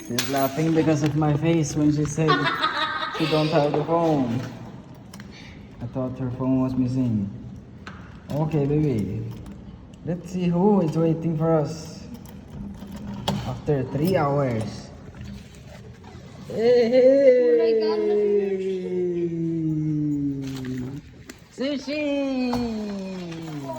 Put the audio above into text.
She's laughing because of my face when she said she don't have the phone. I thought her phone was missing. Okay, baby. Let's see who is waiting for us after 3 hours. Hey! Sushi!